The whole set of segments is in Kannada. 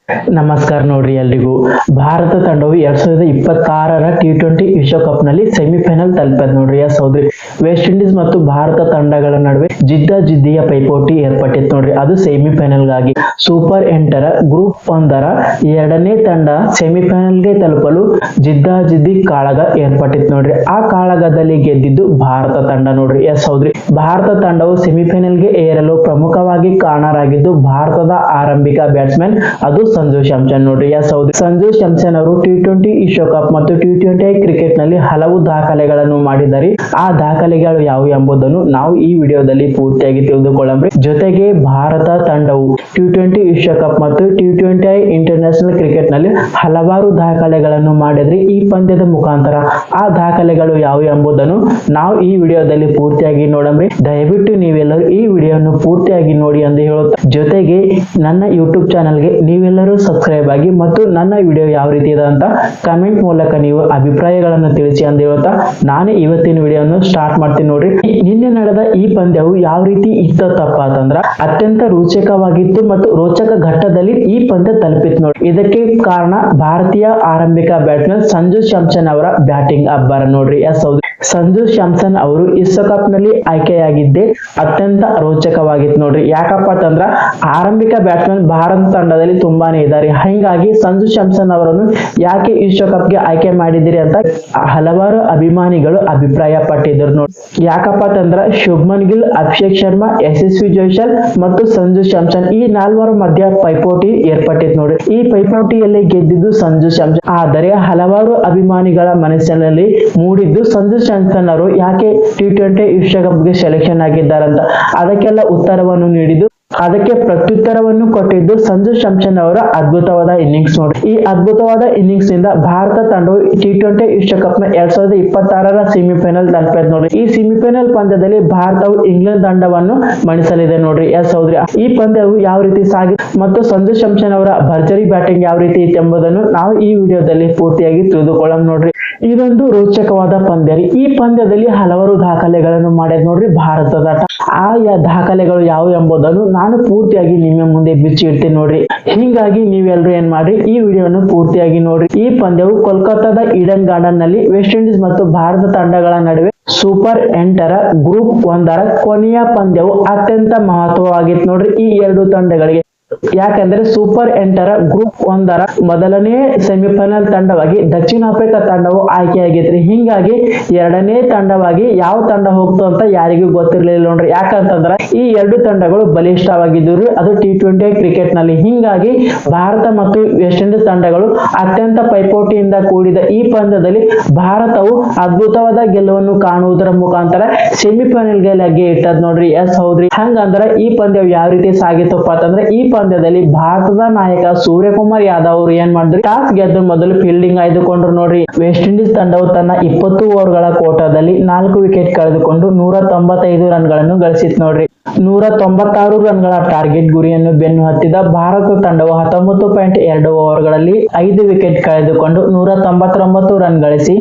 ನಮಸ್ಕಾರ ನೋಡ್ರಿ ಎಲ್ರಿಗೂ. ಭಾರತ ತಂಡವು 2026ರ T20 ವಿಶ್ವಕಪ್ ನಲ್ಲಿ ಸೆಮಿಫೈನಲ್ ತಲುಪದ ನೋಡ್ರಿ. ಹೌದ್ರಿ, ವೆಸ್ಟ್ ಇಂಡೀಸ್ ಮತ್ತು ಭಾರತ ತಂಡಗಳ ನಡುವೆ ಜಿದ್ದಿಯ ಪೈಪೋಟಿ ಏರ್ಪಟ್ಟಿತ್ತು ನೋಡ್ರಿ. ಅದು ಸೆಮಿಫೈನಲ್ ಗಾಗಿ ಸೂಪರ್ 8ರ ಗ್ರೂಪ್ 1ರ ಎರಡನೇ ತಂಡ ಸೆಮಿಫೈನಲ್ ಗೆ ತಲುಪಲು ಜಿದ್ದಿ ಕಾಳಗ ಏರ್ಪಟ್ಟಿತ್ತು ನೋಡ್ರಿ. ಆ ಕಾಳಗದಲ್ಲಿ ಗೆದ್ದಿದ್ದು ಭಾರತ ತಂಡ ನೋಡ್ರಿ. ಹೌದ್ರಿ, ಭಾರತ ತಂಡವು ಸೆಮಿಫೈನಲ್ ಗೆ ಏರಲು ಪ್ರಮುಖವಾಗಿ ಕಾರಣರಾಗಿದ್ದು ಭಾರತದ ಆರಂಭಿಕ ಬ್ಯಾಟ್ಸ್ಮನ್ ಅದು ಸಂಜು ಸ್ಯಾಮ್ಸನ್ ನೋಡ್ರಿ. ಹೌದು, ಸಂಜು ಸ್ಯಾಮ್ಸನ್ ಅವರು T20 ವಿಶ್ವಕಪ್ ಮತ್ತು T20 ಕ್ರಿಕೆಟ್ ನಲ್ಲಿ ಹಲವು ದಾಖಲೆಗಳನ್ನು ಮಾಡಿದ್ದಾರೆ. ಆ ದಾಖಲೆಗಳು ಯಾವುವು ಎಂಬುದನ್ನು ನಾವು ಈ ವಿಡಿಯೋದಲ್ಲಿ ಪೂರ್ತಿಯಾಗಿ ತಿಳಿದುಕೊಳ್ಳೋಣ. ಜೊತೆಗೆ ಭಾರತ ತಂಡವು T20 ವಿಶ್ವಕಪ್ ಮತ್ತು T20 ಇಂಟರ್ನ್ಯಾಷನಲ್ ಕ್ರಿಕೆಟ್ ನಲ್ಲಿ ಹಲವಾರು ದಾಖಲೆಗಳನ್ನು ಮಾಡಿದ್ರೆ ಈ ಪಂದ್ಯದ ಮುಖಾಂತರ ಆ ದಾಖಲೆಗಳು ಯಾವುವು ಎಂಬುದನ್ನು ನಾವು ಈ ವಿಡಿಯೋದಲ್ಲಿ ಪೂರ್ತಿಯಾಗಿ ನೋಡೋಣ. ದಯವಿಟ್ಟು ನೀವೆಲ್ಲರೂ ಈ ವಿಡಿಯೋವನ್ನು ಪೂರ್ತಿಯಾಗಿ ನೋಡಿ ಎಂದು ಹೇಳುತ್ತಾ, ಜೊತೆಗೆ ನನ್ನ ಯೂಟ್ಯೂಬ್ ಚಾನಲ್ಗೆ ನೀವೆಲ್ಲರೂ ಸಬ್ಸ್ಕ್ರೈಬ್ ಆಗಿ ಮತ್ತು ನನ್ನ ವಿಡಿಯೋ ಯಾವ ರೀತಿ ಇದೆ ಅಂತ ಕಮೆಂಟ್ ಮೂಲಕ ನೀವು ಅಭಿಪ್ರಾಯಗಳನ್ನು ತಿಳಿಸಿ ಅಂತ ಹೇಳುತ್ತಾ ನಾನು ಇವತ್ತಿನ ವಿಡಿಯೋವನ್ನು ಸ್ಟಾರ್ಟ್ ಮಾಡ್ತೀನಿ ನೋಡ್ರಿ. ನಿನ್ನೆ ನಡೆದ ಈ ಪಂದ್ಯವು ಯಾವ ರೀತಿ ಇತ್ತಪ್ಪ ಅಂತಂದ್ರ ಅತ್ಯಂತ ರೋಚಕವಾಗಿತ್ತು ಮತ್ತು ರೋಚಕ ಘಟ್ಟದಲ್ಲಿ ಈ ಪಂದ್ಯ ತಲುಪಿತ್ತು ನೋಡಿ. ಇದಕ್ಕೆ ಕಾರಣ ಭಾರತೀಯ ಆರಂಭಿಕ ಬ್ಯಾಟ್ಸ್ಮನ್ ಸಂಜು ಸ್ಯಾಮ್ಸನ್ ಅವರ ಬ್ಯಾಟಿಂಗ್ ಅಬ್ಬರ ನೋಡ್ರಿ. ಹೌದು, ಸಂಜು ಸ್ಯಾಮ್ಸನ್ ಅವರು ವಿಶ್ವಕಪ್ ನಲ್ಲಿ ಆಯ್ಕೆಯಾಗಿದ್ದೇ ಅತ್ಯಂತ ರೋಚಕವಾಗಿತ್ತು ನೋಡ್ರಿ. ಯಾಕಪ್ಪ ಅಂತಂದ್ರ ಆರಂಭಿಕ ಬ್ಯಾಟ್ಸ್ಮನ್ ಭಾರತ ತಂಡದಲ್ಲಿ ತುಂಬಾನೇ ಇದ್ದಾರೆ. ಹೀಗಾಗಿ ಸಂಜು ಸ್ಯಾಮ್ಸನ್ ಅವರನ್ನು ಯಾಕೆ ವಿಶ್ವಕಪ್ ಗೆ ಆಯ್ಕೆ ಮಾಡಿದಿರಿ ಅಂತ ಹಲವಾರು ಅಭಿಮಾನಿಗಳು ಅಭಿಪ್ರಾಯ ಪಟ್ಟಿದ್ರು ನೋಡಿ. ಯಾಕಪ್ಪ ಅಂತಂದ್ರ ಶುಭ್ಮನ್ ಗಿಲ್, ಅಭಿಷೇಕ್ ಶರ್ಮಾ, ಯಶಸ್ವಿ ಜೈಸ್ವಾಲ್ ಮತ್ತು ಸಂಜು ಸ್ಯಾಮ್ಸನ್ ಈ ನಾಲ್ವರ ಮಧ್ಯ ಪೈಪೋಟಿ ಏರ್ಪಟ್ಟಿತ್ತು ನೋಡಿ. ಈ ಪೈಪೋಟಿಯಲ್ಲಿ ಗೆದ್ದಿದ್ದು ಸಂಜು ಸ್ಯಾಮ್ಸನ್. ಆದರೆ ಹಲವಾರು ಅಭಿಮಾನಿಗಳ ಮನಸ್ಸಿನಲ್ಲಿ ಮೂಡಿದ್ದು ಸಂಜು ಸ್ಯಾಮ್ಸನ್ ಅವರು ಯಾಕೆ T20 ವಿಶ್ವಕಪ್ ಗೆ ಸೆಲೆಕ್ಷನ್ ಆಗಿದ್ದಾರಂತ. ಅದಕ್ಕೆಲ್ಲ ಉತ್ತರವನ್ನು ನೀಡಿದ್ದು, ಅದಕ್ಕೆ ಪ್ರತ್ಯುತ್ತರವನ್ನು ಕೊಟ್ಟಿದ್ದು ಸಂಜು ಸ್ಯಾಮ್ಸನ್ ಅವರ ಅದ್ಭುತವಾದ ಇನ್ನಿಂಗ್ಸ್ ನೋಡಿ. ಈ ಅದ್ಭುತವಾದ ಇನ್ನಿಂಗ್ಸ್ ನಿಂದ ಭಾರತ ತಂಡವು T20 ವಿಶ್ವಕಪ್ ನ 2026ರ ಸೆಮಿಫೈನಲ್ ತಲುಪಿದೆ ನೋಡಿ. ಈ ಸೆಮಿಫೈನಲ್ ಪಂದ್ಯದಲ್ಲಿ ಭಾರತವು ಇಂಗ್ಲೆಂಡ್ ತಂಡವನ್ನು ಮಣಿಸಲಿದೆ ನೋಡ್ರಿ. ಹೌದ್ರಿ, ಈ ಪಂದ್ಯವು ಯಾವ ರೀತಿ ಸಾಗಿ ಮತ್ತು ಸಂಜು ಸ್ಯಾಮ್ಸನ್ ಅವರ ಭರ್ಜರಿ ಬ್ಯಾಟಿಂಗ್ ಯಾವ ರೀತಿ ಇತ್ತು ಎಂಬುದನ್ನು ನಾವು ಈ ವಿಡಿಯೋದಲ್ಲಿ ಪೂರ್ತಿಯಾಗಿ ತಿಳಿದುಕೊಳ್ಳೋಣ ನೋಡ್ರಿ. ಇದೊಂದು ರೋಚಕವಾದ ಪಂದ್ಯ. ಈ ಪಂದ್ಯದಲ್ಲಿ ಹಲವಾರು ದಾಖಲೆಗಳನ್ನು ಮಾಡಿದ್ ನೋಡ್ರಿ ಭಾರತದ. ಆ ದಾಖಲೆಗಳು ಯಾವುವು ಎಂಬುದನ್ನು ನಾನು ಪೂರ್ತಿಯಾಗಿ ನಿಮ್ಮ ಮುಂದೆ ಬಿಚ್ಚಿ ಇಡ್ತೀನಿ ನೋಡ್ರಿ. ಹೀಗಾಗಿ ನೀವೆಲ್ಲರೂ ಏನ್ ಮಾಡ್ರಿ, ಈ ವಿಡಿಯೋವನ್ನು ಪೂರ್ತಿಯಾಗಿ ನೋಡ್ರಿ. ಈ ಪಂದ್ಯವು ಕೋಲ್ಕತ್ತಾದ ಈಡನ್ ಗಾರ್ಡನ್ ನಲ್ಲಿ ವೆಸ್ಟ್ ಇಂಡೀಸ್ ಮತ್ತು ಭಾರತ ತಂಡಗಳ ನಡುವೆ ಸೂಪರ್ 8ರ ಗ್ರೂಪ್ 1ರ ಕೊನೆಯ ಪಂದ್ಯವು ಅತ್ಯಂತ ಮಹತ್ವವಾಗಿತ್ತು ನೋಡ್ರಿ ಈ ಎರಡು ತಂಡಗಳಿಗೆ. ಯಾಕಂದ್ರೆ ಸೂಪರ್ 8ರ ಗ್ರೂಪ್ 1ರ ಮೊದಲನೇ ಸೆಮಿಫೈನಲ್ ತಂಡವಾಗಿ ದಕ್ಷಿಣ ಆಫ್ರಿಕಾ ತಂಡವು ಆಯ್ಕೆಯಾಗಿತ್ರಿ. ಹಿಂಗಾಗಿ ಎರಡನೇ ತಂಡವಾಗಿ ಯಾವ ತಂಡ ಹೋಗ್ತು ಅಂತ ಯಾರಿಗೂ ಗೊತ್ತಿರ್ಲಿಲ್ಲ ನೋಡ್ರಿ. ಯಾಕಂತಂದ್ರ ಈ ಎರಡು ತಂಡಗಳು ಬಲಿಷ್ಠವಾಗಿದ್ದರು ಅದು T20 ಕ್ರಿಕೆಟ್ ನಲ್ಲಿ. ಹಿಂಗಾಗಿ ಭಾರತ ಮತ್ತು ವೆಸ್ಟ್ ಇಂಡೀಸ್ ತಂಡಗಳು ಅತ್ಯಂತ ಪೈಪೋಟಿಯಿಂದ ಕೂಡಿದ ಈ ಪಂದ್ಯದಲ್ಲಿ ಭಾರತವು ಅದ್ಭುತವಾದ ಗೆಲುವನ್ನು ಕಾಣುವುದರ ಮುಖಾಂತರ ಸೆಮಿಫೈನಲ್ ಗೆ ಲಗ್ಗೆ ಇಟ್ಟದ್ ನೋಡ್ರಿ. ಹೌದ್ರಿ, ಹಂಗಂದ್ರ ಈ ಪಂದ್ಯವು ಯಾವ ರೀತಿ ಸಾಗಿತ್ತಪ್ಪ ಅಂತಂದ್ರೆ ಈ ಪಂದ್ಯದಲ್ಲಿ ಭಾರತದ ನಾಯಕ ಸೂರ್ಯಕುಮಾರ್ ಯಾದವ್ ಅವರು ಏನ್ ಮಾಡಿದ್ರು, ಟಾಸ್ ಗೆದ್ದು ಮೊದಲು ಫೀಲ್ಡಿಂಗ್ ಆಯ್ದುಕೊಂಡ್ರು ನೋಡ್ರಿ. ವೆಸ್ಟ್ ಇಂಡೀಸ್ ತಂಡವು ತನ್ನ 20 ಓವರ್ಗಳ ಕೋಟಾದಲ್ಲಿ 4 ವಿಕೆಟ್ ಕಳೆದುಕೊಂಡು 195 ರನ್ಗಳನ್ನು ಗಳಿಸಿತ್ತು ನೋಡ್ರಿ. 196 ರನ್ಗಳ ಟಾರ್ಗೆಟ್ ಗುರಿಯನ್ನು ಬೆನ್ನು ಹತ್ತಿದ ಭಾರತ ತಂಡವು 19.2 ಓವರ್ಗಳಲ್ಲಿ 5 ವಿಕೆಟ್ ಕಳೆದುಕೊಂಡು 199 ರನ್ ಗಳಿಸಿ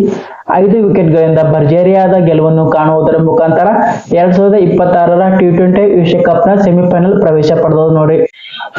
5 ವಿಕೆಟ್ ಗಳಿಂದ ಭರ್ಜರಿಯಾದ ಗೆಲುವನ್ನು ಕಾಣುವುದರ ಮುಖಾಂತರ 2026ರ T20 ವಿಶ್ವಕಪ್ ನ ಸೆಮಿಫೈನಲ್ ಪ್ರವೇಶ ಪಡೆದವು ನೋಡಿ.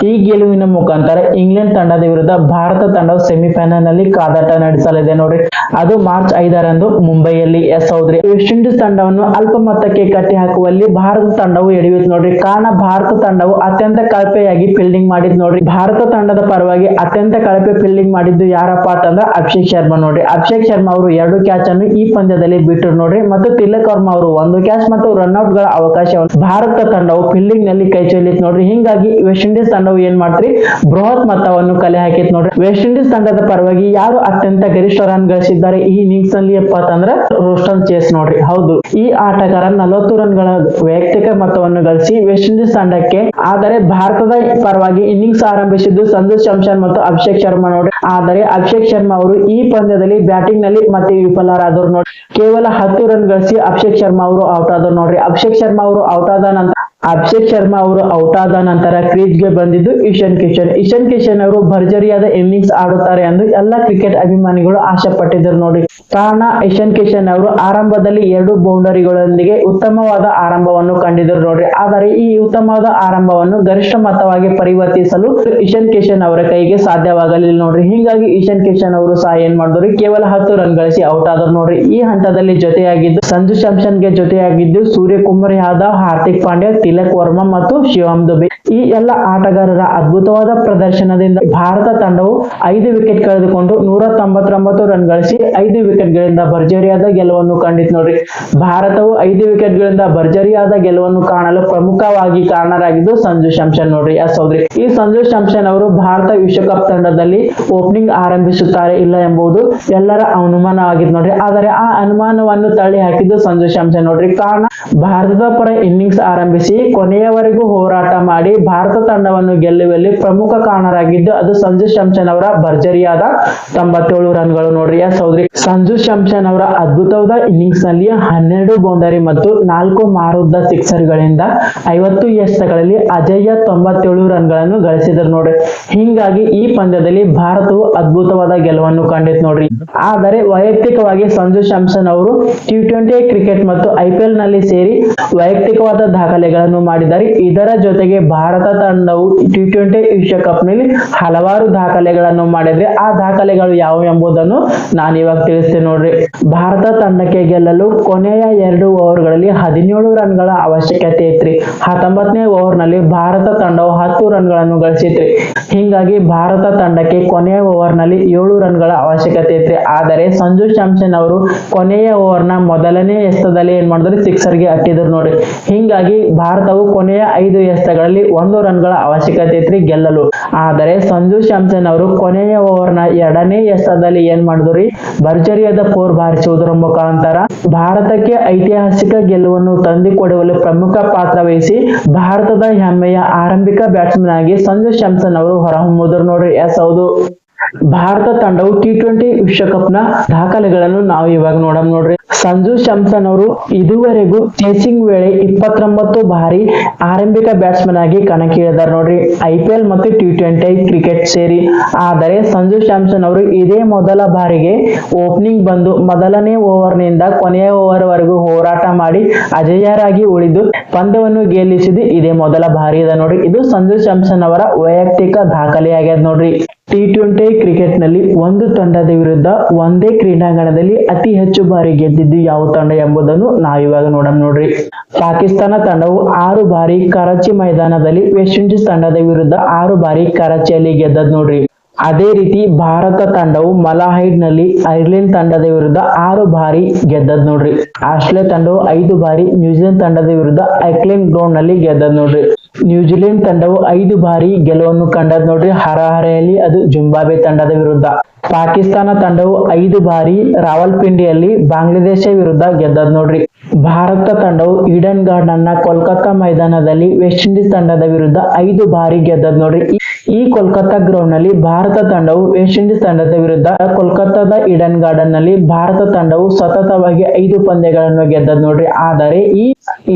ಈ ಗೆಲುವಿನ ಮುಖಾಂತರ ಇಂಗ್ಲೆಂಡ್ ತಂಡದ ವಿರುದ್ಧ ಭಾರತ ತಂಡವು ಸೆಮಿಫೈನಲ್ ನಲ್ಲಿ ಕಾದಾಟ ನಡೆಸಲಿದೆ ನೋಡ್ರಿ. ಅದು ಮಾರ್ಚ್ 5ರಂದು ಮುಂಬೈಯಲ್ಲಿ. ಹೌದ್ರಿ, ವೆಸ್ಟ್ ಇಂಡೀಸ್ ತಂಡವನ್ನು ಅಲ್ಪ ಮೊತ್ತಕ್ಕೆ ಕಟ್ಟಿ ಹಾಕುವಲ್ಲಿ ಭಾರತ ತಂಡವು ಎಡವಿತ್ತು ನೋಡ್ರಿ. ಕಾರಣ ಭಾರತ ತಂಡವು ಅತ್ಯಂತ ಕಳಪೆಯಾಗಿ ಫೀಲ್ಡಿಂಗ್ ಮಾಡಿದ್ ನೋಡ್ರಿ. ಭಾರತ ತಂಡದ ಪರವಾಗಿ ಅತ್ಯಂತ ಕಳಪೆ ಫೀಲ್ಡಿಂಗ್ ಮಾಡಿದ್ದು ಯಾರಪ್ಪ ಅಂತಂದ್ರ ಅಭಿಷೇಕ್ ಶರ್ಮಾ ನೋಡ್ರಿ. ಅಭಿಷೇಕ್ ಶರ್ಮಾ ಅವರು 2 ಕ್ಯಾಚ್ ಅನ್ನು ಈ ಪಂದ್ಯದಲ್ಲಿ ಬಿಟ್ಟರು ನೋಡ್ರಿ. ಮತ್ತು ತಿಲಕ್ ವರ್ಮಾ ಅವರು 1 ಕ್ಯಾಚ್ ಮತ್ತು ರನ್ಔಟ್ ಗಳ ಅವಕಾಶವನ್ನು ಭಾರತ ತಂಡವು ಫೀಲ್ಡಿಂಗ್ ನಲ್ಲಿ ಕೈ ಚೆಲ್ಲಿತ್ತು ನೋಡ್ರಿ. ಹಿಂಗಾಗಿ ವೆಸ್ಟ್ ಇಂಡೀಸ್ ತಂಡವು ಏನ್ ಮಾಡ್ತ್ರಿ, ಬೃಹತ್ ಮೊತ್ತವನ್ನು ಕಲೆ ಹಾಕಿತ್ ನೋಡ್ರಿ. ವೆಸ್ಟ್ ಇಂಡೀಸ್ ತಂಡದ ಪರವಾಗಿ ಯಾರು ಅತ್ಯಂತ ಗರಿಷ್ಠ ರನ್ ಗಳಿಸಿದ್ದಾರೆ ಈ ಇನ್ನಿಂಗ್ಸ್ ನಲ್ಲಿ ಅಂತಂದ್ರ ರೋಸ್ಟನ್ ಚೇಸ್ ನೋಡ್ರಿ. ಹೌದು, ಈ ಆಟಗಾರ 40 ರನ್ಗಳ ವೈಯಕ್ತಿಕ ಮೊತ್ತವನ್ನು ಗಳಿಸಿ ವೆಸ್ಟ್ ಇಂಡೀಸ್ ತಂಡಕ್ಕೆ. ಆದರೆ ಭಾರತದ ಪರವಾಗಿ ಇನ್ನಿಂಗ್ಸ್ ಆರಂಭಿಸಿದ್ದು ಸಂಜು ಸ್ಯಾಮ್ಸನ್ ಮತ್ತು ಅಭಿಷೇಕ್ ಶರ್ಮಾ ನೋಡ್ರಿ. ಆದರೆ ಅಭಿಷೇಕ್ ಶರ್ಮಾ ಅವರು ಈ ಪಂದ್ಯದಲ್ಲಿ ಬ್ಯಾಟಿಂಗ್ ನಲ್ಲಿ ಮತ್ತೆ ವಿಫಲರಾದರು ನೋಡ್ರಿ. ಕೇವಲ 10 ರನ್ ಗಳಿಸಿ ಅಭಿಷೇಕ್ ಶರ್ಮಾ ಅವರು ಔಟ್ ಆದರು ನೋಡ್ರಿ. ಅಭಿಷೇಕ್ ಶರ್ಮಾ ಅವರು ಔಟ್ ಆದ ನಂತರ ಅಭಿಷೇಕ್ ಶರ್ಮಾ ಅವರು ಔಟ್ ಆದ ನಂತರ ಕ್ರೀಸ್ಗೆ ಬಂದಿದ್ದು ಇಶಾನ್ ಕಿಶನ್ ಅವರು ಭರ್ಜರಿಯಾದ ಇನ್ನಿಂಗ್ಸ್ ಆಡುತ್ತಾರೆ ಎಂದು ಎಲ್ಲ ಕ್ರಿಕೆಟ್ ಅಭಿಮಾನಿಗಳು ಆಶೆ ಪಟ್ಟಿದ್ದರು ನೋಡಿ. ಕಾರಣ ಇಶಾನ್ ಕಿಶನ್ ಅವರು ಆರಂಭದಲ್ಲಿ 2 ಬೌಂಡರಿಗಳೊಂದಿಗೆ ಉತ್ತಮವಾದ ಆರಂಭವನ್ನು ಕಂಡಿದ್ದರು ನೋಡ್ರಿ. ಆದರೆ ಈ ಉತ್ತಮವಾದ ಆರಂಭವನ್ನು ಗರಿಷ್ಠ ಮೊತ್ತವಾಗಿ ಪರಿವರ್ತಿಸಲು ಇಶಾನ್ ಕಿಶನ್ ಅವರ ಕೈಗೆ ಸಾಧ್ಯವಾಗಲಿಲ್ಲ ನೋಡ್ರಿ. ಹೀಗಾಗಿ ಇಶಾನ್ ಕಿಶನ್ ಅವರು ಸಹ ಏನ್ ಮಾಡಿದ್ರು, ಕೇವಲ 10 ರನ್ ಗಳಿಸಿ ಔಟ್ ಆದರು ನೋಡ್ರಿ. ಈ ಹಂತದಲ್ಲಿ ಜೊತೆಯಾಗಿದ್ದು ಸಂಜು ಸ್ಯಾಮ್ಸನ್ ಗೆ ಜೊತೆಯಾಗಿದ್ದು ಸೂರ್ಯಕುಮಾರ್ ಯಾದವ್, ಹಾರ್ದಿಕ್ ಪಾಂಡ್ಯ, ತಿಲಕ್ ವರ್ಮಾ ಮತ್ತು ಶಿವಮ್ ದುಬೆ. ಈ ಎಲ್ಲ ಆಟಗಾರರ ಅದ್ಭುತವಾದ ಪ್ರದರ್ಶನದಿಂದ ಭಾರತ ತಂಡವು 5 ವಿಕೆಟ್ ಕಳೆದುಕೊಂಡು 199 ರನ್ ಗಳಿಸಿ 5 ವಿಕೆಟ್ ಗಳಿಂದ ಭರ್ಜರಿಯಾದ ಗೆಲುವನ್ನು ಕಂಡಿತು ನೋಡ್ರಿ. ಭಾರತವು 5 ವಿಕೆಟ್ ಗಳಿಂದ ಭರ್ಜರಿಯಾದ ಗೆಲುವನ್ನು ಕಾಣಲು ಪ್ರಮುಖವಾಗಿ ಕಾರಣರಾಗಿದ್ದು ಸಂಜು ಸ್ಯಾಮ್ಸನ್ ನೋಡ್ರಿ. ಈ ಸಂಜು ಸ್ಯಾಮ್ಸನ್ ಅವರು ಭಾರತ ವಿಶ್ವಕಪ್ ತಂಡದಲ್ಲಿ ಓಪನಿಂಗ್ ಆರಂಭಿಸುತ್ತಾರೆ ಇಲ್ಲ ಎಂಬುದು ಎಲ್ಲರ ಅನುಮಾನವಾಗಿತ್ತು ನೋಡ್ರಿ. ಆದರೆ ಆ ಅನುಮಾನವನ್ನು ತಳ್ಳಿ ಹಾಕಿದ್ದು ಸಂಜು ಸ್ಯಾಮ್ಸನ್ ನೋಡ್ರಿ. ಕಾರಣ ಭಾರತದ ಪರ ಇನ್ನಿಂಗ್ಸ್ ಆರಂಭಿಸಿ ಕೊನೆಯವರೆಗೂ ಹೋರಾಟ ಮಾಡಿ ಭಾರತ ತಂಡವನ್ನು ಗೆಲ್ಲುವಲ್ಲಿ ಪ್ರಮುಖ ಕಾರಣರಾಗಿದ್ದು ಅದು ಸಂಜು ಸ್ಯಾಮ್ಸನ್ ಅವರ ಭರ್ಜರಿಯಾದ 97 ರನ್ಗಳು ನೋಡ್ರಿ. ಸಂಜು ಸ್ಯಾಮ್ಸನ್ ಅವರ ಅದ್ಭುತವಾದ ಇನ್ನಿಂಗ್ಸ್ ನಲ್ಲಿ 12 ಬೌಂಡರಿ ಮತ್ತು 4 ಮಾರುದ್ದ ಸಿಕ್ಸರ್ ಗಳಿಂದ 50 ಎಸೆತಗಳಲ್ಲಿ ಅಜೇಯ 97 ರನ್ಗಳನ್ನು ಗಳಿಸಿದರು ನೋಡ್ರಿ. ಹೀಗಾಗಿ ಈ ಪಂದ್ಯದಲ್ಲಿ ಭಾರತವು ಅದ್ಭುತವಾದ ಗೆಲುವನ್ನು ಕಂಡಿತು ನೋಡ್ರಿ. ಆದರೆ ವೈಯಕ್ತಿಕವಾಗಿ ಸಂಜು ಸ್ಯಾಮ್ಸನ್ ಅವರು T20 ಕ್ರಿಕೆಟ್ ಮತ್ತು IPL ನಲ್ಲಿ ಸೇರಿ ವೈಯಕ್ತಿಕವಾದ ದಾಖಲೆಗಳನ್ನು ಮಾಡಿದ್ದಾರೆ. ಇದರ ಜೊತೆಗೆ ಭಾರತ ತಂಡವು T20 ವಿಶ್ವಕಪ್ ನಲ್ಲಿ ಹಲವಾರು ದಾಖಲೆಗಳನ್ನು ಮಾಡಿದ್ರೆ ಆ ದಾಖಲೆಗಳು ಯಾವುವು ಎಂಬುದನ್ನು ನಾನು ಇವಾಗ ತಿಳಿಸ್ತೇನೆ ನೋಡ್ರಿ. ಭಾರತ ತಂಡಕ್ಕೆ ಗೆಲ್ಲಲು ಕೊನೆಯ 2 ಓವರ್ಗಳಲ್ಲಿ 17 ರನ್ಗಳ ಅವಶ್ಯಕತೆ ಇತ್ರಿ. 19ನೇ ಓವರ್ ನಲ್ಲಿ ಭಾರತ ತಂಡವು 10 ರನ್ಗಳನ್ನು ಗಳಿಸಿತ್ರಿ. ಹೀಗಾಗಿ ಭಾರತ ತಂಡಕ್ಕೆ ಕೊನೆಯ ಓವರ್ ನಲ್ಲಿ 7 ರನ್ಗಳ ಅವಶ್ಯಕತೆ ಇತ್ರಿ. ಆದರೆ ಸಂಜು ಸ್ಯಾಮ್ಸನ್ ಅವರು ಕೊನೆಯ ಓವರ್ ನ ಮೊದಲನೇ ಎಸೆತದಲ್ಲಿ ಏನ್ ಮಾಡಿದ್ರು, ಸಿಕ್ಸರ್ ಗೆ ಅಟ್ಟಿದ್ರು ನೋಡಿ. ಹೀಗಾಗಿ ಭಾರತವು ಕೊನೆಯ 5 ಎಸೆತಗಳಲ್ಲಿ 1 ರನ್ಗಳ ಅವಶ್ಯಕತೆ ಇತ್ರಿ ಗೆಲ್ಲಲು. ಆದರೆ ಸಂಜು ಸ್ಯಾಮ್ಸನ್ ಅವರು ಕೊನೆಯ ಓವರ್ ನ 2ನೇ ಎಸೆತದಲ್ಲಿ ಏನ್ ಮಾಡಿದ್ರಿ, ಭರ್ಜರಿಯಾದ 4 ಬಾರಿಸುವುದರ ಮುಖಾಂತರ ಭಾರತಕ್ಕೆ ಐತಿಹಾಸಿಕ ಗೆಲುವನ್ನು ತಂದುಕೊಡುವಲ್ಲಿ ಪ್ರಮುಖ ಪಾತ್ರ ವಹಿಸಿ ಭಾರತದ ಹೆಮ್ಮೆಯ ಆರಂಭಿಕ ಬ್ಯಾಟ್ಸ್ಮನ್ ಆಗಿ ಸಂಜು ಸ್ಯಾಮ್ಸನ್ ಅವರು ಹೊರಹೊಮ್ಮಿದ್ರು ನೋಡ್ರಿ. ಹೌದು, ಭಾರತ ತಂಡವು T20 ವಿಶ್ವಕಪ್ ನ ದಾಖಲೆಗಳನ್ನು ನಾವು ಇವಾಗ ನೋಡ್ರಿ. ಸಂಜು ಸ್ಯಾಮ್ಸನ್ ಅವರು ಇದುವರೆಗೂ ಚೇಸಿಂಗ್ ವೇಳೆ 29 ಬಾರಿ ಆರಂಭಿಕ ಬ್ಯಾಟ್ಸ್ಮನ್ ಆಗಿ ಕಣಕ್ಕಿಳಿದಾರೆ ನೋಡ್ರಿ, IPL ಮತ್ತು T20 ಕ್ರಿಕೆಟ್ ಸೇರಿ. ಆದರೆ ಸಂಜು ಸ್ಯಾಮ್ಸನ್ ಅವರು ಇದೇ ಮೊದಲ ಬಾರಿಗೆ ಓಪನಿಂಗ್ ಬಂದು ಮೊದಲನೇ ಓವರ್ ನಿಂದ ಕೊನೆಯ ಓವರ್ ವರೆಗೂ ಹೋರಾಟ ಮಾಡಿ ಅಜೇಯರಾಗಿ ಉಳಿದು ಪಂದ್ಯವನ್ನು ಗೆಲ್ಲಿಸಿದ್ದು ಇದೇ ಮೊದಲ ಬಾರಿ ಇದೆ ನೋಡ್ರಿ. ಇದು ಸಂಜು ಸ್ಯಾಮ್ಸನ್ ಅವರ ವೈಯಕ್ತಿಕ ದಾಖಲೆಯಾಗ್ಯದ ನೋಡ್ರಿ. T20 ಕ್ರಿಕೆಟ್ ನಲ್ಲಿ ಒಂದು ತಂಡದ ವಿರುದ್ಧ ಒಂದೇ ಕ್ರೀಡಾಂಗಣದಲ್ಲಿ ಅತಿ ಹೆಚ್ಚು ಬಾರಿ ಗೆದ್ದಿದ್ದು ಯಾವ ತಂಡ ಎಂಬುದನ್ನು ನಾವಿವಾಗ ನೋಡ್ರಿ. ಪಾಕಿಸ್ತಾನ ತಂಡವು 6 ಬಾರಿ ಕರಾಚಿ ಮೈದಾನದಲ್ಲಿ ವೆಸ್ಟ್ ಇಂಡೀಸ್ ತಂಡದ ವಿರುದ್ಧ 6 ಬಾರಿ ಕರಾಚಿಯಲ್ಲಿ ಗೆದ್ದದ್ ನೋಡ್ರಿ. ಅದೇ ರೀತಿ ಭಾರತ ತಂಡವು ಮಲಹೈಡ್ ನಲ್ಲಿ ಐರ್ಲೆಂಡ್ ತಂಡದ ವಿರುದ್ಧ 6 ಬಾರಿ ಗೆದ್ದದ್ ನೋಡ್ರಿ. ಆಸ್ಟ್ರೇಲಿಯಾ ತಂಡವು 5 ಬಾರಿ ನ್ಯೂಜಿಲೆಂಡ್ ತಂಡದ ವಿರುದ್ಧ ಐಕ್ಲೆಂಡ್ ಗ್ರೌಂಡ್ ನಲ್ಲಿ ಗೆದ್ದದ್ ನೋಡ್ರಿ. ನ್ಯೂಜಿಲೆಂಡ್ ತಂಡವು 5 ಬಾರಿ ಗೆಲುವನ್ನು ಕಂಡದ್ ನೋಡ್ರಿ, ಹರಾಹರೆಯಲ್ಲಿ ಅದು ಜಿಂಬಾಬ್ವೆ ತಂಡದ ವಿರುದ್ಧ. ಪಾಕಿಸ್ತಾನ ತಂಡವು 5 ಬಾರಿ ರಾವಲ್ಪಿಂಡಿಯಲ್ಲಿ ಬಾಂಗ್ಲಾದೇಶ ವಿರುದ್ಧ ಗೆದ್ದದ್ ನೋಡ್ರಿ. ಭಾರತ ತಂಡವು ಈಡನ್ ಗಾರ್ಡನ್ ನ ಕೋಲ್ಕತ್ತಾ ಮೈದಾನದಲ್ಲಿ ವೆಸ್ಟ್ ಇಂಡೀಸ್ ತಂಡದ ವಿರುದ್ಧ 5 ಬಾರಿ ಗೆದ್ದದ್ ನೋಡ್ರಿ. ಈ ಕೋಲ್ಕತ್ತಾ ಗ್ರೌಂಡ್ ನಲ್ಲಿ ಭಾರತ ತಂಡವು ವೆಸ್ಟ್ ಇಂಡೀಸ್ ತಂಡದ ವಿರುದ್ಧ ಕೋಲ್ಕತ್ತಾದ ಈಡನ್ ಗಾರ್ಡನ್ ನಲ್ಲಿ ಭಾರತ ತಂಡವು ಸತತವಾಗಿ 5 ಪಂದ್ಯಗಳನ್ನು ಗೆದ್ದದ್ ನೋಡ್ರಿ. ಆದರೆ ಈ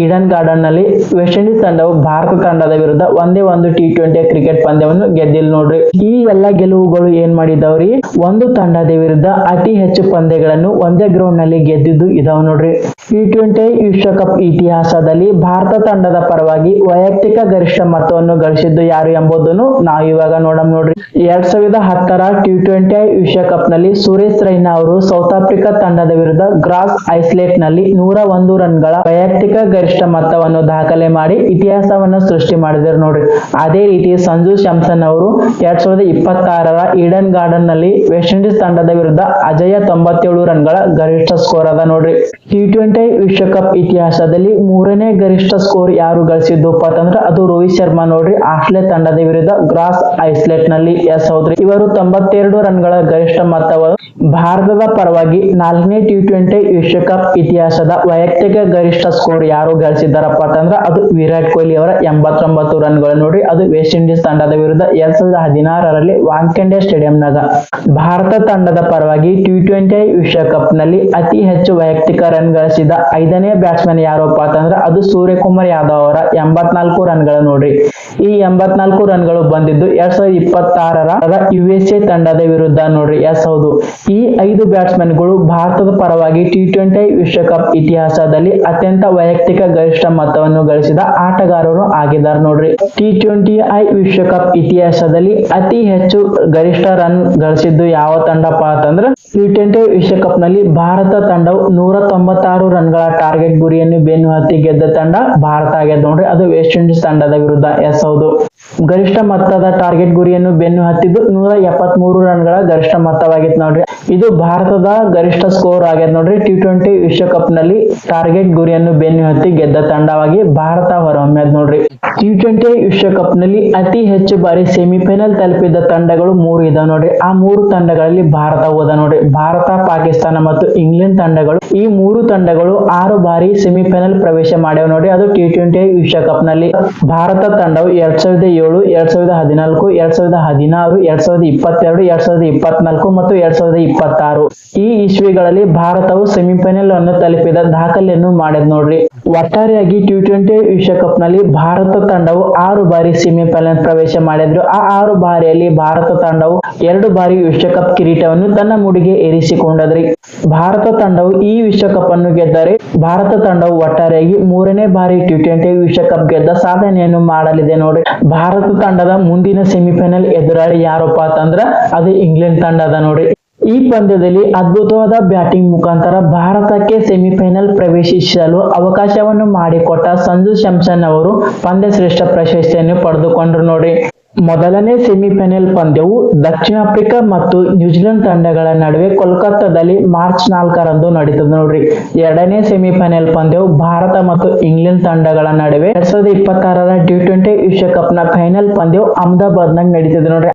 ಈಡನ್ ಗಾರ್ಡನ್ ನಲ್ಲಿ ವೆಸ್ಟ್ ಇಂಡೀಸ್ ತಂಡವು ಭಾರತ ತಂಡದ ವಿರುದ್ಧ ಒಂದೇ ಒಂದು T20 ಕ್ರಿಕೆಟ್ ಪಂದ್ಯವನ್ನು ಗೆದ್ದಿಲ್ಲ ನೋಡ್ರಿ. ಈ ಎಲ್ಲ ಗೆಲುವುಗಳು ಏನ್ ಮಾಡಿದವ್ರಿ, ಒಂದು ತಂಡದ ವಿರುದ್ಧ ಅತಿ ಹೆಚ್ಚು ಪಂದ್ಯಗಳನ್ನು ಒಂದೇ ಗ್ರೌಂಡ್ ನಲ್ಲಿ ಗೆದ್ದಿದ್ದು ಇದಾವ್ ನೋಡ್ರಿ. T20 ವಿಶ್ವಕಪ್ ಇತಿಹಾಸದಲ್ಲಿ ಭಾರತ ತಂಡದ ಪರವಾಗಿ ವೈಯಕ್ತಿಕ ಗರಿಷ್ಠ ಮೊತ್ತವನ್ನು ಗಳಿಸಿದ್ದು ಯಾರು ಎಂಬುದನ್ನು ನಾವು ಇವಾಗ ನೋಡ್ರಿ. 2010ರ T20 ವಿಶ್ವಕಪ್ ನಲ್ಲಿ ಸುರೇಶ್ ರೈನಾ ಅವರು ಸೌತ್ ಆಫ್ರಿಕಾ ತಂಡದ ವಿರುದ್ಧ ಗ್ರಾಸ್ ಐಸ್ಲೆಟ್ ನಲ್ಲಿ 101 ರನ್ಗಳ ವೈಯಕ್ತಿಕ ಗರಿಷ್ಠ ಮೊತ್ತವನ್ನು ದಾಖಲೆ ಮಾಡಿ ಇತಿಹಾಸವನ್ನು ಸೃಷ್ಟಿ ಮಾಡಿದರು ನೋಡ್ರಿ. ಅದೇ ರೀತಿ ಸಂಜು ಸ್ಯಾಮ್ಸನ್ ಅವರು 2026ರ ಈಡನ್ ಗಾರ್ಡನ್ ನಲ್ಲಿ ವೆಸ್ಟ್ ಇಂಡೀಸ್ ತಂಡದ ವಿರುದ್ಧ ಅಜೇಯ 97 ರನ್ಗಳ ಗರಿಷ್ಠ ಸ್ಕೋರ್ ಅದ ನೋಡ್ರಿ. T20 ವಿಶ್ವಕಪ್ ಇತಿಹಾಸದಲ್ಲಿ 3ನೇ ಗರಿಷ್ಠ ಸ್ಕೋರ್ ಯಾರು ಗಳಿಸಿದ್ದಪ್ಪ ಅಂತಂದ್ರೆ ಅದು ರೋಹಿತ್ ಶರ್ಮಾ ನೋಡ್ರಿ. ಆಸ್ಟ್ರೇಲಿಯಾ ತಂಡದ ವಿರುದ್ಧ ಗ್ರಾಸ್ ಲಾಸ್ ಐಸ್ಲೆಟ್ ನಲ್ಲಿ. ಎಸ್ ಹೌದ್ರಿ, ಇವರು 92 ರನ್ಗಳ ಗರಿಷ್ಠ ಮೊತ್ತವನ್ನು ಭಾರತದ ಪರವಾಗಿ 4ನೇ T20 ವಿಶ್ವಕಪ್ ಇತಿಹಾಸದ ವೈಯಕ್ತಿಕ ಗರಿಷ್ಠ ಸ್ಕೋರ್ ಯಾರು ಗಳಿಸಿದ್ದಾರಪ್ಪ ಅಂತಂದ್ರ ಅದು ವಿರಾಟ್ ಕೊಹ್ಲಿ ಅವರ 89 ರನ್ಗಳು ನೋಡ್ರಿ. ಅದು ವೆಸ್ಟ್ ಇಂಡೀಸ್ ತಂಡದ ವಿರುದ್ಧ 2016ರಲ್ಲಿ ವಾಂಖೆಡೆ ಸ್ಟೇಡಿಯಂನಾಗ. ಭಾರತ ತಂಡದ ಪರವಾಗಿ T20 ವಿಶ್ವಕಪ್ ನಲ್ಲಿ ಅತಿ ಹೆಚ್ಚು ವೈಯಕ್ತಿಕ ರನ್ ಗಳಿಸಿದ 5ನೇ ಬ್ಯಾಟ್ಸ್ಮನ್ ಯಾರಪ್ಪ ಅಂತಂದ್ರ ಅದು ಸೂರ್ಯಕುಮಾರ್ ಯಾದವ್ ಅವರ 84 ರನ್ಗಳು ನೋಡ್ರಿ. ಈ 84 ರನ್ಗಳು ಬಂದಿದ್ದು 2026ರ USA ತಂಡದ ವಿರುದ್ಧ ನೋಡ್ರಿ. ಎಸ್ ಹೌದು, ಈ 5 ಬ್ಯಾಟ್ಸ್ಮನ್ಗಳು ಭಾರತದ ಪರವಾಗಿ T20 ವಿಶ್ವಕಪ್ ಇತಿಹಾಸದಲ್ಲಿ ಅತ್ಯಂತ ವೈಯಕ್ತಿಕ ಗರಿಷ್ಠ ಮೊತ್ತವನ್ನು ಗಳಿಸಿದ ಆಟಗಾರರು ಆಗಿದ್ದಾರೆ ನೋಡ್ರಿ. T20I ವಿಶ್ವಕಪ್ ಇತಿಹಾಸದಲ್ಲಿ ಅತಿ ಹೆಚ್ಚು ಗರಿಷ್ಠ ರನ್ ಗಳಿಸಿದ್ದು ಯಾವ ತಂಡಪ್ಪ ಅಂತಂದ್ರ T20 ವಿಶ್ವಕಪ್ ನಲ್ಲಿ ಭಾರತ ತಂಡವು 196 ರನ್ಗಳ ಟಾರ್ಗೆಟ್ ಗುರಿಯನ್ನು ಬೆನ್ನು ಹತ್ತಿ ಗೆದ್ದ ತಂಡ ಭಾರತ ಆಗ್ಯದ ನೋಡ್ರಿ. ಅದು ವೆಸ್ಟ್ ಇಂಡೀಸ್ ತಂಡದ ವಿರುದ್ಧ. ಎಸ್ ಹೌದು, ಗರಿಷ್ಠ ಮೊತ್ತದ ಟಾರ್ಗೆಟ್ ಗುರಿಯನ್ನು ಬೆನ್ನು ಹತ್ತಿದ್ದು 173 ರನ್ಗಳ ಗರಿಷ್ಠ ಮೊತ್ತವಾಗಿತ್ತು ನೋಡ್ರಿ. ಇದು ಭಾರತದ ಗರಿಷ್ಠ ಸ್ಕೋರ್ ಆಗ್ಯದ ನೋಡ್ರಿ. T20 ವಿಶ್ವಕಪ್ ನಲ್ಲಿ ಟಾರ್ಗೆಟ್ ಗುರಿಯನ್ನು ಬೆನ್ನು ಹತ್ತಿ ಗೆದ್ದ ತಂಡವಾಗಿ ಭಾರತ ಹೊರಹೊಮ್ಮೆದ್ ನೋಡ್ರಿ. T20 ವಿಶ್ವಕಪ್ ನಲ್ಲಿ ಅತಿ ಹೆಚ್ಚು ಬಾರಿ ಸೆಮಿಫೈನಲ್ ತಲುಪಿದ ತಂಡಗಳು 3 ಇದಾವೆ ನೋಡ್ರಿ. ಆ 3 ತಂಡಗಳಲ್ಲಿ ಭಾರತ ಹೋದ ನೋಡ್ರಿ. ಭಾರತ, ಪಾಕಿಸ್ತಾನ ಮತ್ತು ಇಂಗ್ಲೆಂಡ್ ತಂಡಗಳು, ಈ 3 ತಂಡಗಳು 6 ಬಾರಿ ಸೆಮಿಫೈನಲ್ ಪ್ರವೇಶ ಮಾಡ್ಯಾವ ನೋಡ್ರಿ. ಅದು T20 ವಿಶ್ವಕಪ್ ನಲ್ಲಿ. ಭಾರತ ತಂಡವು 2007, 2014, 2016, 2022, 2024 ಮತ್ತು 2026 ಈ ಇಸ್ವಿಗಳಲ್ಲಿ ಭಾರತವು ಸೆಮಿಫೈನಲ್ ಅನ್ನು ತಲುಪಿದ ದಾಖಲೆಯನ್ನು ಮಾಡಿದ್ ನೋಡ್ರಿ. ಒಟ್ಟಾರೆಯಾಗಿ T20 ವಿಶ್ವಕಪ್ ನಲ್ಲಿ ಭಾರತ ತಂಡವು 6 ಬಾರಿ ಸೆಮಿಫೈನಲ್ ಪ್ರವೇಶ ಮಾಡಿದ್ರು. ಆ 6 ಬಾರಿಯಲ್ಲಿ ಭಾರತ ತಂಡವು 2 ಬಾರಿ ವಿಶ್ವಕಪ್ ಕಿರೀಟವನ್ನು ತನ್ನ ಮುಡಿಗೆ ಏರಿಸಿಕೊಂಡದ್ರಿ. ಭಾರತ ತಂಡವು ಈ ವಿಶ್ವಕಪ್ ಅನ್ನು ಗೆದ್ದರೆ ಭಾರತ ತಂಡವು ಒಟ್ಟಾರೆಯಾಗಿ 3ನೇ ಬಾರಿ T20 ವಿಶ್ವಕಪ್ ಗೆದ್ದ ಸಾಧನೆಯನ್ನು ಮಾಡಲಿದೆ ನೋಡ್ರಿ. ಭಾರತ ತಂಡದ ಮುಂದಿನ ಸೆಮಿಫೈನಲ್ ಎದುರಾಳಿ ಯಾರಪ್ಪ ಅಂತಂದ್ರ ಅದು ಇಂಗ್ಲೆಂಡ್ ತಂಡದ ನೋಡ್ರಿ. ಈ ಪಂದ್ಯದಲ್ಲಿ ಅದ್ಭುತವಾದ ಬ್ಯಾಟಿಂಗ್ ಮುಖಾಂತರ ಭಾರತಕ್ಕೆ ಸೆಮಿಫೈನಲ್ ಪ್ರವೇಶಿಸಲು ಅವಕಾಶವನ್ನು ಮಾಡಿಕೊಟ್ಟ ಸಂಜು ಸ್ಯಾಮ್ಸನ್ ಅವರು ಪಂದ್ಯ ಶ್ರೇಷ್ಠ ಪ್ರಶಸ್ತಿಯನ್ನು ಪಡೆದುಕೊಂಡ್ರು ನೋಡ್ರಿ. ಮೊದಲನೇ ಸೆಮಿಫೈನಲ್ ಪಂದ್ಯವು ದಕ್ಷಿಣ ಆಫ್ರಿಕಾ ಮತ್ತು ನ್ಯೂಜಿಲೆಂಡ್ ತಂಡಗಳ ನಡುವೆ ಕೋಲ್ಕತ್ತಾದಲ್ಲಿ ಮಾರ್ಚ್ 4ರಂದು ನಡೀತದೆ ನೋಡ್ರಿ. ಎರಡನೇ ಸೆಮಿಫೈನಲ್ ಪಂದ್ಯವು ಭಾರತ ಮತ್ತು ಇಂಗ್ಲೆಂಡ್ ತಂಡಗಳ ನಡುವೆ 2026ರ T20 ವಿಶ್ವಕಪ್ ನ ಫೈನಲ್ ಪಂದ್ಯವು ಅಹಮದಾಬಾದ್ನಾಗ ನಡೀತದೆ ನೋಡ್ರಿ.